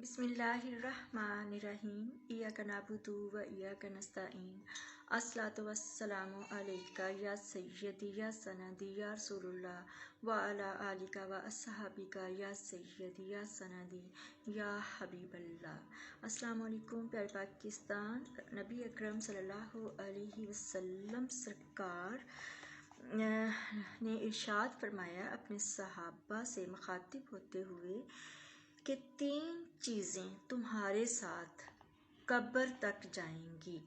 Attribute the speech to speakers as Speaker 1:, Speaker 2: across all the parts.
Speaker 1: बिस्मिल्लाहिर्रहमानिर्रहीम इय्याका नअबुदु व इय्याका नस्तईन अस्सलातु वस्सलामु अलैका या सय्यदी या सनदी या रसूलुल्लाह व अला आलिका व अस्हाबिका या सय्यदी या सनदी या हबीबल्लाह। अस्सलामु अलैकुम प्यारे पाकिस्तान। नबी अकरम सल्लल्लाहु अलैहि वसल्लम सरकार ने इरशाद फरमाया अपने सहाबा से मुखातिब होते हुए कि 3 चीज़ें तुम्हारे साथ कब्र तक जाएंगी।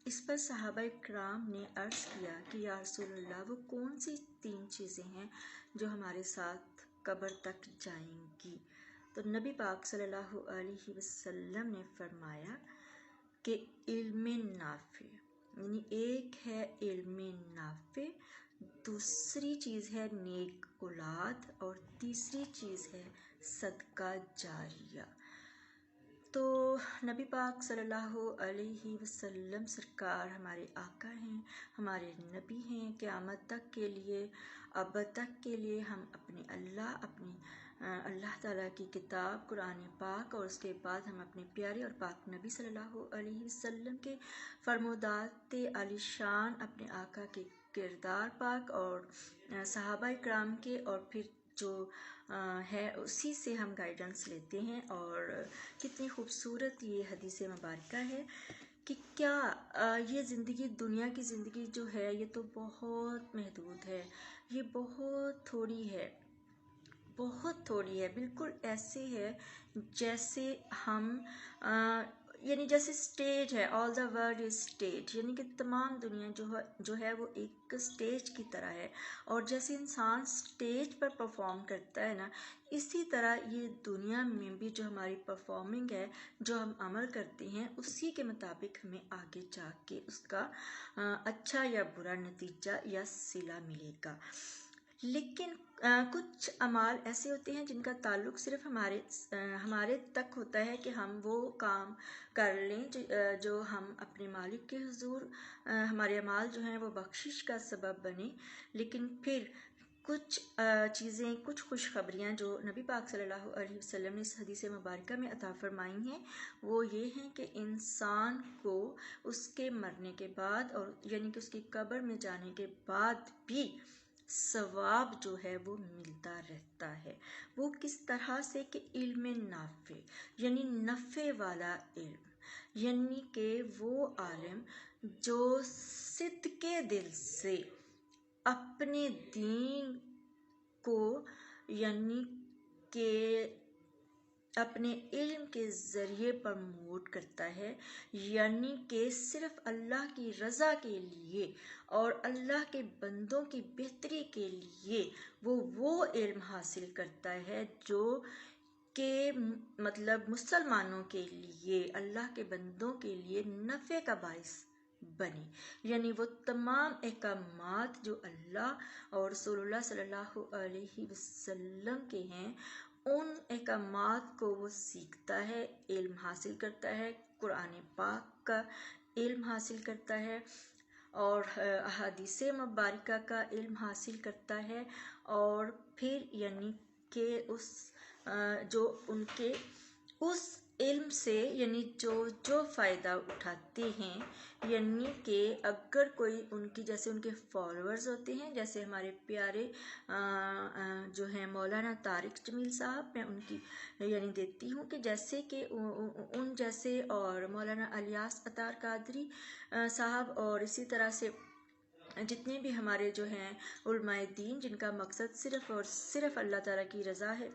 Speaker 1: इस पर सहाबा इकराम ने अर्ज़ किया कि या रसूलल्लाह वो कौन सी 3 चीज़ें हैं जो हमारे साथ कब्र तक जाएंगी। तो नबी पाक सल्लल्लाहु अलैहि वसल्लम ने फरमाया कि इल्म नाफे, यानी एक है इल्म नाफे, दूसरी चीज़ है नेक औलाद और तीसरी चीज़ है सदका जारिया। तो नबी पाक सल्लल्लाहु अलैहि वसल्लम सरकार हमारे आका हैं, हमारे नबी हैं। क़यामत तक के लिए, अब तक के लिए हम अपने अल्लाह ताला की किताब कुरान पाक और उसके बाद हम अपने प्यारे और पाक नबी सल्लल्लाहु अलैहि वसल्लम के फरमोदात आलिशान अपने आका के किरदार पाक और सहाबा इकराम के और फिर जो है उसी से हम गाइडेंस लेते हैं। और कितनी खूबसूरत ये हदीस मुबारका है कि क्या ये ज़िंदगी, दुनिया की ज़िंदगी जो है ये तो बहुत महदूद है, ये बहुत थोड़ी है। बिल्कुल ऐसे है जैसे हम यानी जैसे स्टेज है, all the world is stage, यानी कि तमाम दुनिया जो है वो एक स्टेज की तरह है। और जैसे इंसान स्टेज पर परफॉर्म करता है ना, इसी तरह ये दुनिया में भी जो हमारी परफॉर्मिंग है, जो हम अमल करते हैं, उसी के मुताबिक हमें आगे जाके उसका अच्छा या बुरा नतीजा या सिला मिलेगा। लेकिन कुछ अमाल ऐसे होते हैं जिनका ताल्लुक़ सिर्फ हमारे तक होता है कि हम वो काम कर लें जो हम अपने मालिक के हुजूर हमारे अमाल जो हैं वो बख्शिश का सबब बने। लेकिन फिर कुछ चीज़ें, कुछ खुशखबरियाँ जो नबी पाक सल्लल्लाहु अलैहि वसल्लम ने इस हदीस मुबारका में अता फरमाई हैं, वो ये हैं कि इंसान को उसके मरने के बाद और यानी कि उसकी कब्र में जाने के बाद भी सवाब जो है वो मिलता रहता है। वो किस तरह से कि इल्म नाफे, यानी नफ़े वाला इल्म, यानी कि वो आलिम जो सिद्के दिल से अपने दीन को यानी कि अपने इल्म के ज़रिए प्रमोट करता है, यानी कि सिर्फ अल्लाह की रज़ा के लिए और अल्लाह के बंदों की बेहतरी के लिए वो इल्म हासिल करता है जो कि मतलब मुसलमानों के लिए, अल्लाह के बंदों के लिए नफ़े का बाइस बने। यानी वो तमाम अहकामात जो अल्लाह और रसूलुल्लाह सल्लल्लाहु अलैहि वसल्लम के हैं, उन अहकामात को वो सीखता है, इल्म हासिल करता है, कुरान पाक का इल्म हासिल करता है और अहादीस मुबारका का इल्म हासिल करता है। और फिर यानी कि जो उनके उस इल्म से यानी जो फ़ायदा उठाते हैं, यानी कि अगर कोई उनकी जैसे उनके फॉलोअर्स होते हैं, जैसे हमारे प्यारे जो हैं मौलाना तारिक जमील साहब, मैं उनकी यानी देती हूँ कि जैसे कि उन जैसे और मौलाना अलियास अतार कादरी साहब और इसी तरह से जितने भी हमारे जो हैं उलमाए दीन, जिनका मकसद सिर्फ़ और सिर्फ अल्लाह ताला की रज़ा है,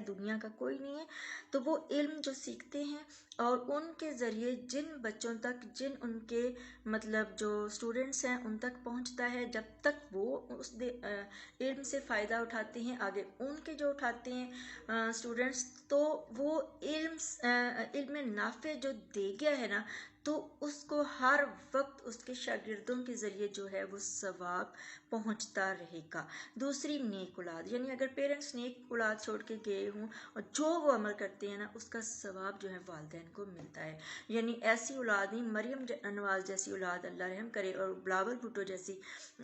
Speaker 1: दुनिया का कोई नहीं है, तो वो इल्म जो सीखते हैं और उनके ज़रिए जिन बच्चों तक, जिन उनके मतलब जो स्टूडेंट्स हैं उन तक पहुंचता है, जब तक वो उस इल्म से फ़ायदा उठाते हैं, आगे उनके जो उठाते हैं स्टूडेंट्स, तो वो इल्म नाफ़े जो दे गया है ना, तो उसको हर वक्त उसके शागिर्दों के ज़रिए जो है वो सवाब पहुंचता रहेगा। दूसरी नेक औलाद, यानी अगर पेरेंट्स नेक औलाद छोड़ के गए हों और जो वो अमल करते हैं ना, उसका सवाब जो है वालिदैन को मिलता है। यानी ऐसी औलाद नहीं, मरियम नवाज जैसी औलाद अल्लाह रहम करे और बिलावल भुट्टो जैसी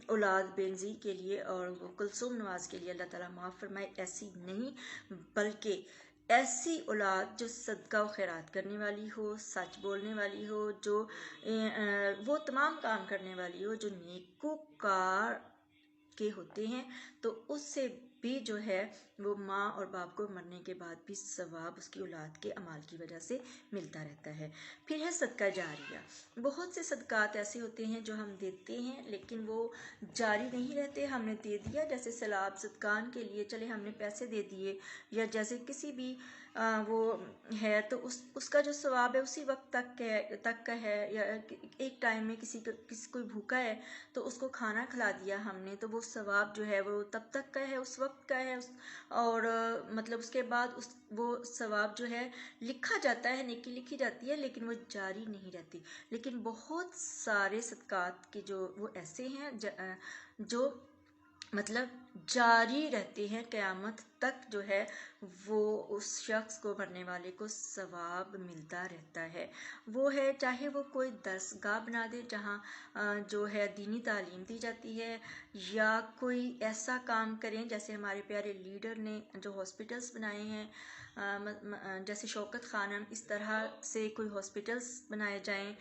Speaker 1: औलाद बेनज़ीर के लिए और कुलसूम नवाज के लिए अल्लाह ताला माफ़ फरमाए, ऐसी नहीं, बल्कि ایسی اولاد جو صدقہ و خیرات کرنے والی ہو، سچ بولنے والی ہو، جو وہ تمام کام کرنے والی ہو جو نیکوکار کے ہوتے ہیں، تو اس سے بھی جو ہے وہ ماں اور باپ کو مرنے کے بعد بھی ثواب اس کی اولاد کے اعمال کی وجہ سے ملتا رہتا ہے۔ پھر ہے صدقہ جاریہ۔ بہت سے صدقات ایسے ہوتے ہیں جو ہم دیتے ہیں لیکن وہ جاری نہیں رہتے، ہم نے دے دیا، جیسے سیلاب صدقان کے لیے چلے ہم نے پیسے دے دیے، یا جیسے کسی بھی وہ ہے تو اس کا جو ثواب ہے اسی وقت تک کا ہے، یا ایک ٹائم میں کسی کوئی بھوکا ہے تو اس کو کھانا کھلا دیا ہم نے، تو وہ ثواب جو ہے وہ تب تک کا ہے، اس وقت کا ہے، اور مطلب اس کے بعد وہ ثواب جو ہے لکھا جاتا ہے، نیکی لکھی جاتی ہے لیکن وہ جاری نہیں رہتی۔ لیکن بہت سارے صدقات کے جو وہ ایسے ہیں جو مطلب جاری رہتے ہیں، قیامت تک جو ہے وہ اس شخص کو، مرنے والے کو ثواب ملتا رہتا ہے۔ وہ ہے چاہے وہ کوئی درسگاہ بنا دے جہاں جو ہے دینی تعلیم دی جاتی ہے، یا کوئی ایسا کام کریں جیسے ہمارے پیارے لیڈر نے جو ہاسپٹلس بنائے ہیں، جیسے شوکت خانم، اس طرح سے کوئی ہاسپٹلس بنائے جائیں،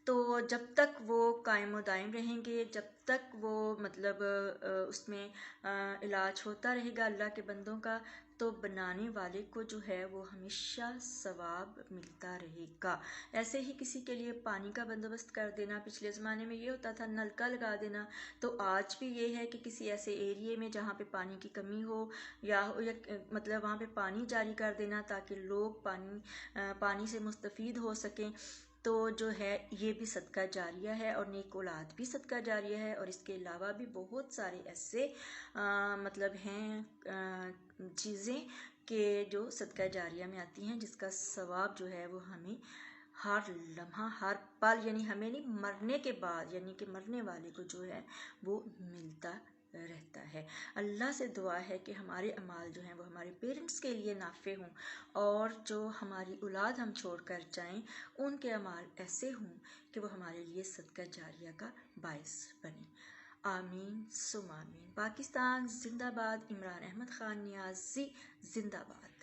Speaker 1: تو جب تک وہ قائم و دائم رہیں گے، جب تک وہ مطلب اس میں علاج ہوتا رہے گا اللہ کے بندوں کا، تو بنانے والے کو جو ہے وہ ہمیشہ ثواب ملتا رہے گا۔ ایسے ہی کسی کے لیے پانی کا بندوبست کر دینا، پچھلے زمانے میں یہ ہوتا تھا نلکا لگا دینا، تو آج بھی یہ ہے کہ کسی ایسے ایریے میں جہاں پہ پانی کی کمی ہو، یا مطلب وہاں پہ پانی جاری کر دینا تاکہ لوگ پانی سے مستفید ہو سکیں، تو جو ہے یہ بھی صدقہ جاریہ ہے، اور نیک اولاد بھی صدقہ جاریہ ہے۔ اور اس کے علاوہ بھی بہت سارے ایسے مطلب ہیں چیزیں کہ جو صدقہ جاریہ میں آتی ہیں، جس کا ثواب جو ہے وہ ہمیں ہر لمحہ، ہر پل، یعنی ہمیں نہیں، مرنے کے بعد، یعنی کہ مرنے والے کو جو ہے وہ ملتا رہتا ہے۔ اللہ سے دعا ہے کہ ہمارے اعمال جو ہیں وہ ہمارے پیرنٹس کے لیے نافع ہوں، اور جو ہماری اولاد ہم چھوڑ کر جائیں ان کے اعمال ایسے ہوں کہ وہ ہمارے لیے صدقہ جاریہ کا باعث بنے۔ آمین ثم آمین۔ پاکستان زندہ باد، عمران احمد خان نیازی زندہ باد۔